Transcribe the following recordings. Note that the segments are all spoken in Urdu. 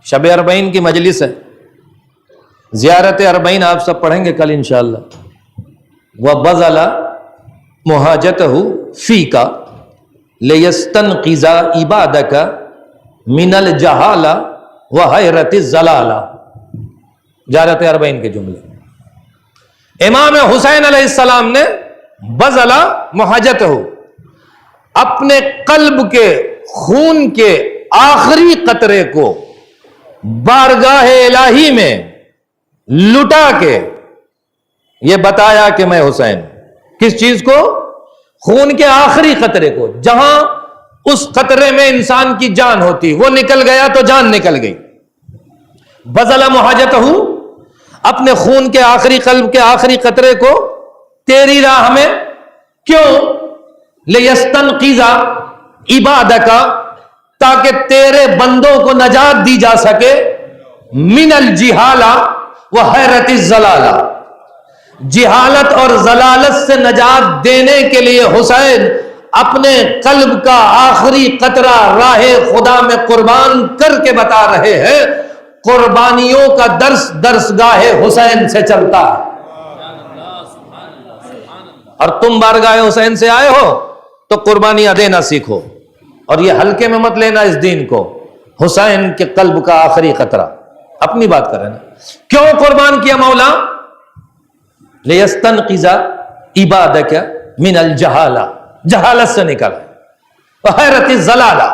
شب اربعین کی مجلس ہے، زیارت اربعین آپ سب پڑھیں گے کل انشاءاللہ. وَبَذَلَ مُحَاجَتَهُ فِيكَ لِيَسْتَنْقِذَ عِبَادَكَ مِنَ الْجَهَالَةِ وَحَيْرَةِ الضَّلَالَةِ. زیارت اربعین کے جملے. امام حسین علیہ السلام نے بذل محاجتہ، اپنے قلب کے خون کے آخری قطرے کو بارگاہ الہی میں لٹا کے یہ بتایا کہ میں حسین. کس چیز کو؟ خون کے آخری قطرے کو. جہاں اس قطرے میں انسان کی جان ہوتی، وہ نکل گیا تو جان نکل گئی. بذل محاجتہ، اپنے خون کے آخری قلب کے آخری قطرے کو تیری راہ میں. کیوں؟ لِيَسْتَنْقِذَ عِبَادَكَ، تاکہ تیرے بندوں کو نجات دی جا سکے. من الجہالہ وحیرۃ الضلالہ، جہالت اور ضلالت سے نجات دینے کے لیے حسین اپنے قلب کا آخری قطرہ راہ خدا میں قربان کر کے بتا رہے ہیں. قربانیوں کا درس درسگاہ حسین سے چلتا ہے. اور تم بارگاہ حسین سے آئے ہو تو قربانیاں دینا سیکھو، اور یہ ہلکے میں مت لینا اس دین کو. حسین کے قلب کا آخری قطرہ. اپنی بات کر رہے ہیں. کیوں قربان کیا مولا؟ لِيَسْتَنْقِذَ عِبَادَكَ مِنَ الْجَهَالَةِ، جہالت سے نکلا. وَحَيْرَةِ الضَّلَالَةِ،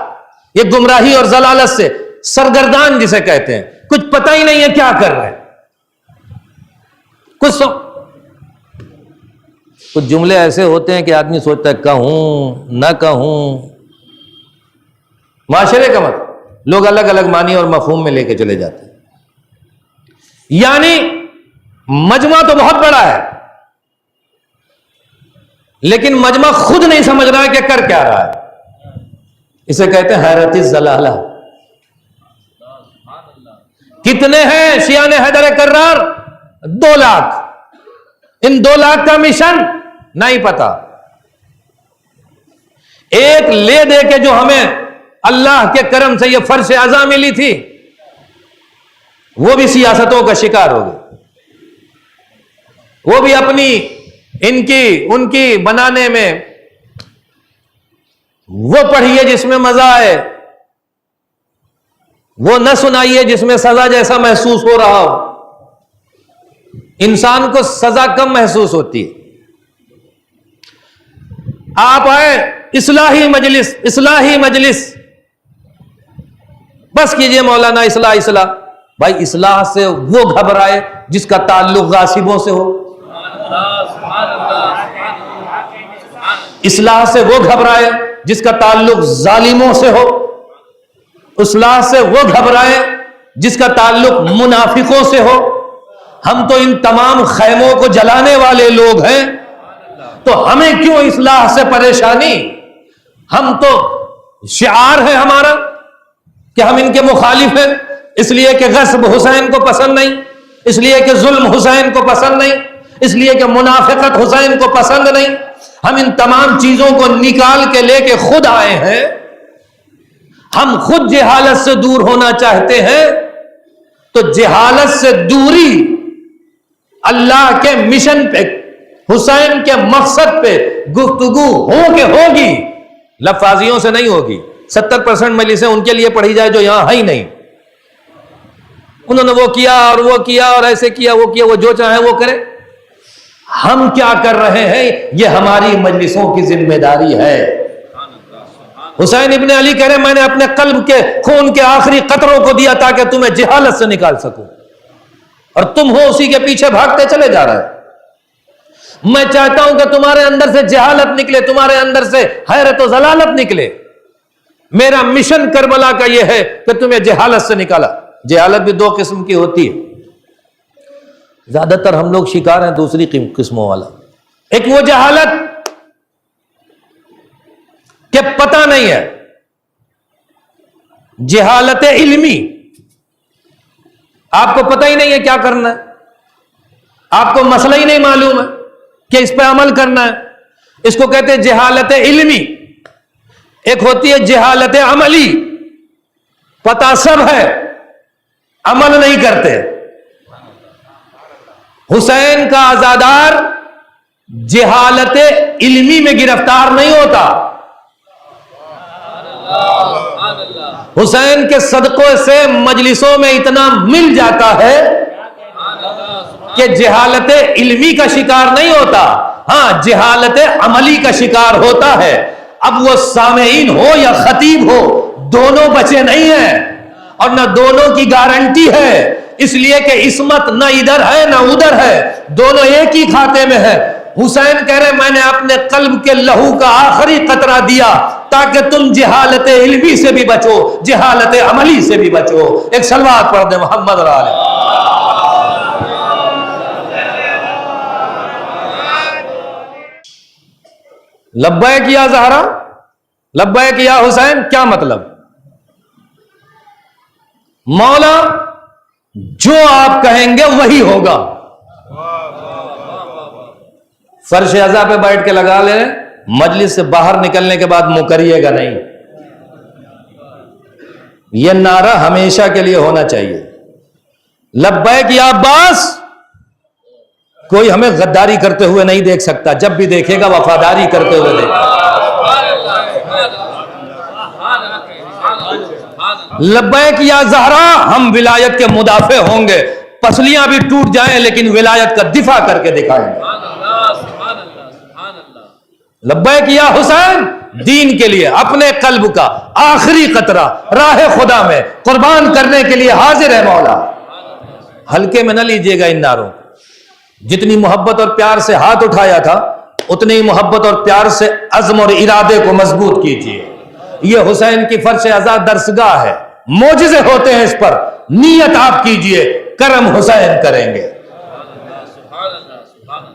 یہ گمراہی اور ضلالت سے. سرگردان جسے کہتے ہیں، کچھ پتہ ہی نہیں ہے کیا کر رہے ہیں. کچھ جملے ایسے ہوتے ہیں کہ آدمی سوچتا ہے کہوں نہ کہوں. معاشرے کا مطلب لوگ الگ الگ معنی اور مفہوم میں لے کے چلے جاتے ہیں. یعنی مجمع تو بہت بڑا ہے، لیکن مجمع خود نہیں سمجھ رہا ہے کہ کر کیا رہا ہے. اسے کہتے ہیں حیرت الضلالہ. کتنے ہیں شیعان حیدر کرار؟ 2 لاکھ. ان 2 لاکھ کا مشن نہیں پتا. ایک لے دے کے جو ہمیں اللہ کے کرم سے یہ فرش اعظم ملی تھی، وہ بھی سیاستوں کا شکار ہو گئی. وہ بھی اپنی ان کی بنانے میں وہ پڑھیے جس میں مزہ آئے، وہ نہ سنائیے جس میں سزا جیسا محسوس ہو رہا ہو. انسان کو سزا کم محسوس ہوتی ہے. آپ آئے اصلاحی مجلس بس کیجئے مولانا اصلاح. بھائی اصلاح سے وہ گھبرائے جس کا تعلق غاصبوں سے ہو. اصلاح سے وہ گھبرائے جس کا تعلق ظالموں سے ہو. اصلاح سے وہ گھبرائے جس کا تعلق منافقوں سے ہو. ہم تو ان تمام خیموں کو جلانے والے لوگ ہیں، تو ہمیں کیوں اصلاح سے پریشانی؟ ہم تو شعار ہے ہمارا کہ ہم ان کے مخالف ہیں، اس لیے کہ غصب حسین کو پسند نہیں، اس لیے کہ ظلم حسین کو پسند نہیں، اس لیے کہ منافقت حسین کو پسند نہیں. ہم ان تمام چیزوں کو نکال کے لے کے خود آئے ہیں. ہم خود جہالت سے دور ہونا چاہتے ہیں، تو جہالت سے دوری اللہ کے مشن پہ، حسین کے مقصد پہ گفتگو ہوگی، لفاظیوں سے نہیں ہوگی. 70% مجلسیں ان کے لیے پڑھی جائے جو یہاں ہے ہی نہیں. انہوں نے وہ کیا اور ایسے کیا وہ جو چاہے وہ کرے. ہم کیا کر رہے ہیں یہ ہماری مجلسوں کی ذمہ داری ہے. حسین ابن علی کہہ رہے میں نے اپنے قلب کے خون کے آخری قطروں کو دیا تاکہ تمہیں جہالت سے نکال سکوں، اور تم ہو اسی کے پیچھے بھاگتے چلے جا رہے. میں چاہتا ہوں کہ تمہارے اندر سے جہالت نکلے، تمہارے اندر سے حیرت و ضلالت نکلے. میرا مشن کربلا کا یہ ہے کہ تمہیں جہالت سے نکالا. جہالت بھی 2 قسم کی ہوتی ہے. زیادہ تر ہم لوگ شکار ہیں دوسری قسموں والا. ایک وہ جہالت کہ پتہ نہیں ہے، جہالت علمی. آپ کو پتہ ہی نہیں ہے کیا کرنا ہے، آپ کو مسئلہ ہی نہیں معلوم ہے کہ اس پہ عمل کرنا ہے. اس کو کہتے ہیں جہالت علمی. ایک ہوتی ہے جہالت عملی، پتہ سب ہے عمل نہیں کرتے. حسین کا عزادار جہالت علمی میں گرفتار نہیں ہوتا. حسین کے صدقوں سے مجلسوں میں اتنا مل جاتا ہے کہ جہالت علمی کا شکار نہیں ہوتا. ہاں جہالت عملی کا شکار ہوتا ہے. اب وہ سامعین ہو یا خطیب ہو دونوں بچے نہیں ہیں اور نہ دونوں کی گارنٹی ہے، اس لیے کہ عصمت نہ ادھر ہے نہ ادھر ہے، دونوں ایک ہی کھاتے میں ہے. حسین کہہ رہے میں نے اپنے قلب کے لہو کا آخری قطرہ دیا تاکہ تم جہالت علمی سے بھی بچو، جہالت عملی سے بھی بچو. ایک صلوات پڑھ دیں محمد علیہ. لبیک یا زہرا، لبیک یا حسین، کیا مطلب؟ مولا جو آپ کہیں گے وہی ہوگا. فرش عزا پہ بیٹھ کے لگا لیں، مجلس سے باہر نکلنے کے بعد منہ کریے گا نہیں. یہ نعرہ ہمیشہ کے لیے ہونا چاہیے. لبیک یا عباس. کوئی ہمیں غداری کرتے ہوئے نہیں دیکھ سکتا، جب بھی دیکھے گا وفاداری کرتے ہوئے دیکھے گا. لبیک یا زہرا، ہم ولایت کے مدافع ہوں گے، پسلیاں بھی ٹوٹ جائیں لیکن ولایت کا دفاع کر کے دکھائیں گے. لبیک یا حسین، دین کے لیے اپنے قلب کا آخری قطرہ راہ خدا میں قربان کرنے کے لیے حاضر ہے مولا. ہلکے میں نہ لیجئے گا ان نعروں. جتنی محبت اور پیار سے ہاتھ اٹھایا تھا اتنی ہی محبت اور پیار سے عزم اور ارادے کو مضبوط کیجیے. یہ حسین کی فرش عزا درسگاہ ہے، معجزے ہوتے ہیں اس پر. نیت آپ کیجئے، کرم حسین کریں گے.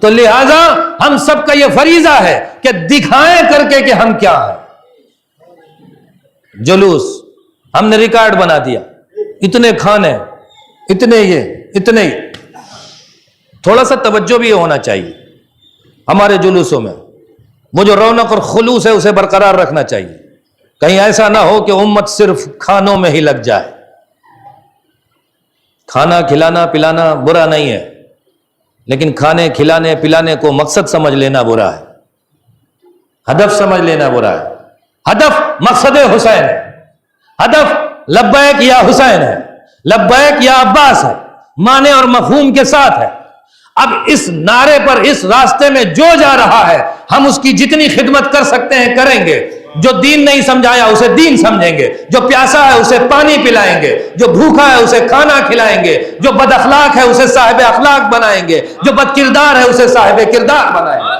تو لہذا ہم سب کا یہ فریضہ ہے کہ دکھائیں کر کے کہ ہم کیا ہیں. جلوس ہم نے ریکارڈ بنا دیا، اتنے کھانے، اتنے یہ، اتنے ہی. تھوڑا سا توجہ بھی ہونا چاہیے ہمارے جلوسوں میں. وہ جو رونق اور خلوص ہے اسے برقرار رکھنا چاہیے. کہیں ایسا نہ ہو کہ امت صرف کھانوں میں ہی لگ جائے. کھانا کھلانا پلانا برا نہیں ہے، لیکن کھانے کھلانے پلانے کو مقصد سمجھ لینا برا ہے، ہدف سمجھ لینا برا ہے. ہدف مقصد حسین ہے، ہدف لبیک یا حسین ہے، لبیک یا عباس ہے، معنی اور مفہوم کے ساتھ ہے. اب اس نعرے پر، اس راستے میں جو جا رہا ہے ہم اس کی جتنی خدمت کر سکتے ہیں کریں گے. جو دین نہیں سمجھایا اسے دین سمجھیں گے، جو پیاسا ہے اسے پانی پلائیں گے، جو بھوکا ہے اسے کھانا کھلائیں گے، جو بد اخلاق ہے اسے صاحب اخلاق بنائیں گے، جو بد کردار ہے اسے صاحب کردار بنائیں گے.